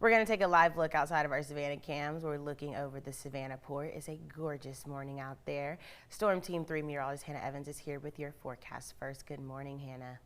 We're going to take a live look outside of our Savannah cams. We're looking over the Savannah port. It's a gorgeous morning out there. Storm Team 3 meteorologist Hannah Evans is here with your forecast first. Good morning, Hannah.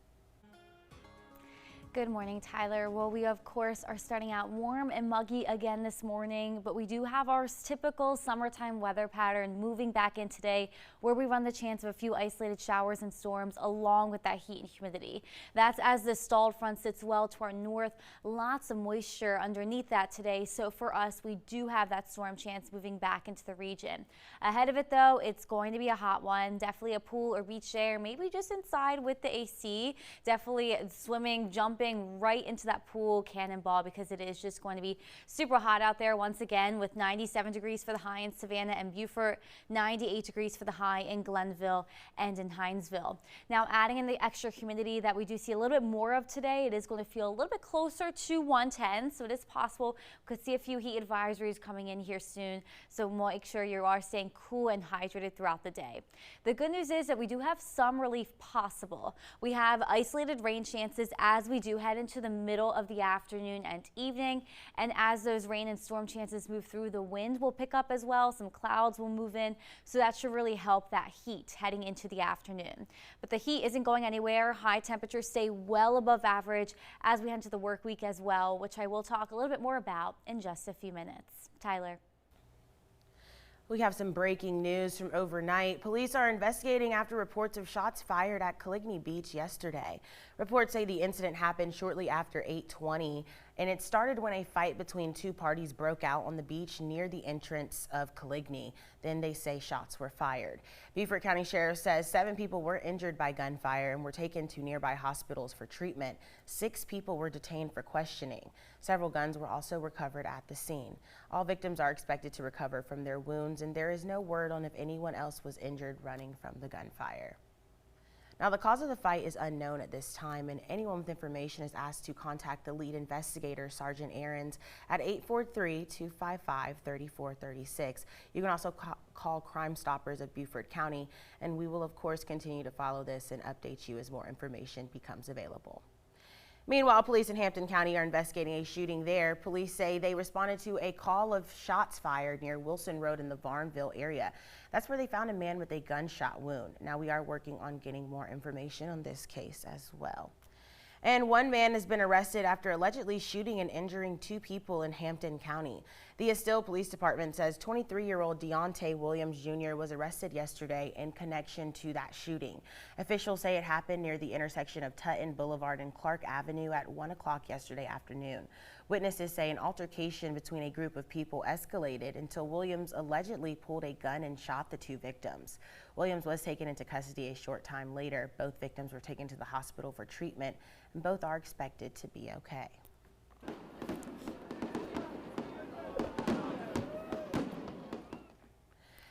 Good morning, Tyler. Well, we of course are starting out warm and muggy again this morning, but we do have our typical summertime weather pattern moving back in today, where we run the chance of a few isolated showers and storms along with that heat and humidity. That's as the stalled front sits well to our north. Lots of moisture underneath that today, so for us, we do have that storm chance moving back into the region. Ahead of it, though, it's going to be a hot one. Definitely a pool or beach day, or maybe just inside with the AC. Definitely swimming, jumping right into that pool cannonball, because it is just going to be super hot out there once again, with 97 degrees for the high in Savannah and Beaufort, 98 degrees for the high in Glenville and in Hinesville. Now, adding in the extra humidity that we do see a little bit more of today, it is going to feel a little bit closer to 110, so it is possible we could see a few heat advisories coming in here soon, so make sure you are staying cool and hydrated throughout the day. The good news is that we do have some relief possible. We have isolated rain chances as we do head into the middle of the afternoon and evening, and as those rain and storm chances move through, the wind will pick up as well. Some clouds will move in, so that should really help that heat heading into the afternoon. But the heat isn't going anywhere. High temperatures stay well above average as we head into the work week as well, which I will talk a little bit more about in just a few minutes. Tyler. We have some breaking news from overnight. Police are investigating after reports of shots fired at Coligny Beach yesterday. Reports say the incident happened shortly after 8:20, and it started when a fight between two parties broke out on the beach near the entrance of Coligny. Then they say shots were fired. Beaufort County Sheriff says 7 people were injured by gunfire and were taken to nearby hospitals for treatment. 6 people were detained for questioning. Several guns were also recovered at the scene. All victims are expected to recover from their wounds, and there is no word on if anyone else was injured running from the gunfire. Now, the cause of the fight is unknown at this time, and anyone with information is asked to contact the lead investigator, Sergeant Aarons, at 843-255-3436. You can also call Crime Stoppers of Beaufort County, and we will, of course, continue to follow this and update you as more information becomes available. Meanwhile, police in Hampton County are investigating a shooting there. Police say they responded to a call of shots fired near Wilson Road in the Varnville area. That's where they found a man with a gunshot wound. Now, we are working on getting more information on this case as well. And one man has been arrested after allegedly shooting and injuring 2 people in Hampton County. The Estill Police Department says 23-year-old Deontay Williams Jr. was arrested yesterday in connection to that shooting. Officials say it happened near the intersection of Tutton Boulevard and Clark Avenue at 1 o'clock yesterday afternoon. Witnesses say an altercation between a group of people escalated until Williams allegedly pulled a gun and shot the 2 victims. Williams was taken into custody a short time later. Both victims were taken to the hospital for treatment, and both are expected to be okay.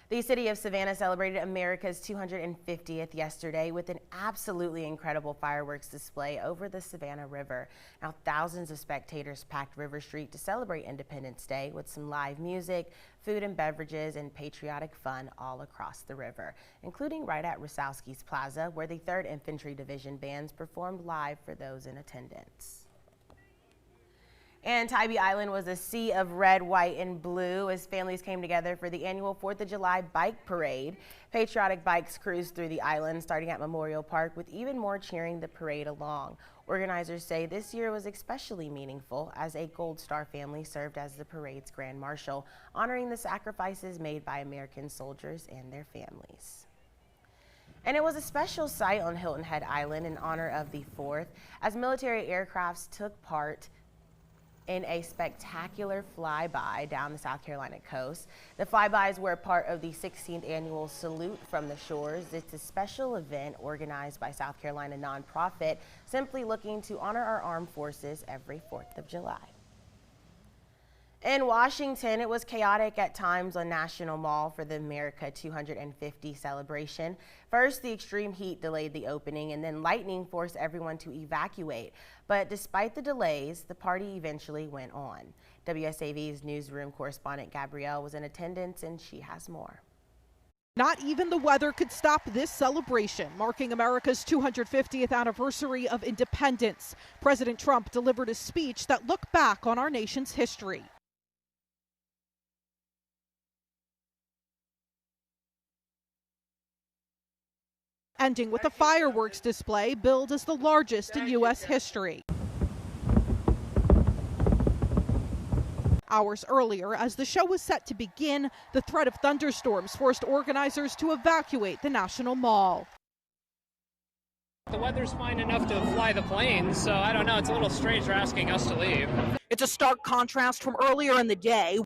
The city of Savannah celebrated America's 250th yesterday with an absolutely incredible fireworks display over the Savannah River. Now, thousands of spectators packed River Street to celebrate Independence Day with some live music, food and beverages, and patriotic fun all across the river, including right at Rosowski's Plaza, where the 3rd Infantry Division bands performed live for those in attendance. And Tybee Island was a sea of red, white, and blue as families came together for the annual 4th of July bike parade. Patriotic bikes cruised through the island, starting at Memorial Park, with even more cheering the parade along. Organizers say this year was especially meaningful as a Gold Star family served as the parade's Grand Marshal, honoring the sacrifices made by American soldiers and their families. And it was a special sight on Hilton Head Island in honor of the 4th, as military aircrafts took part in a spectacular flyby down the South Carolina coast. The flybys were part of the 16th annual Salute from the Shores. It's a special event organized by South Carolina nonprofit, simply looking to honor our armed forces every 4th of July. In Washington, it was chaotic at times on National Mall for the America 250 celebration. First, the extreme heat delayed the opening, and then lightning forced everyone to evacuate. But despite the delays, the party eventually went on. WSAV's newsroom correspondent Gabrielle was in attendance, and she has more. Not even the weather could stop this celebration, marking America's 250th anniversary of independence. President Trump delivered a speech that looked back on our nation's history. Ending with a fireworks display billed as the largest in U.S. history. Hours earlier, as the show was set to begin, the threat of thunderstorms forced organizers to evacuate the National Mall. The weather's fine enough to fly the planes, so I don't know, it's a little strange they're asking us to leave. It's a stark contrast from earlier in the day,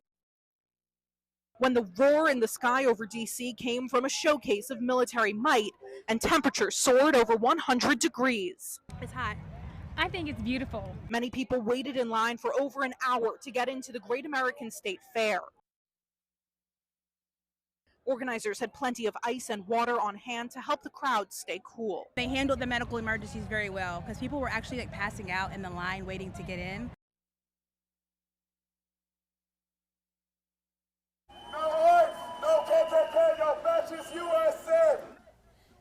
when the roar in the sky over D.C. came from a showcase of military might and temperatures soared over 100 degrees. It's hot. I think it's beautiful. Many people waited in line for over an hour to get into the Great American State Fair. Organizers had plenty of ice and water on hand to help the crowd stay cool. They handled the medical emergencies very well because people were actually passing out in the line waiting to get in. No ice, no KKK, no fascist USA.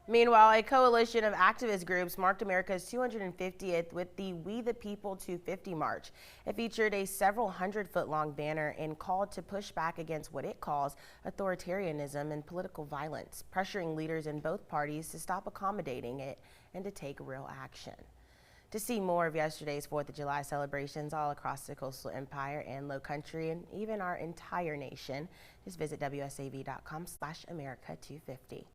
Meanwhile, a coalition of activist groups marked America's 250th with the We the People 250 March. It featured a several hundred-foot-long banner and called to push back against what it calls authoritarianism and political violence, pressuring leaders in both parties to stop accommodating it and to take real action. To see more of yesterday's 4th of July celebrations all across the coastal empire and low country and even our entire nation, just visit WSAV.com/America250.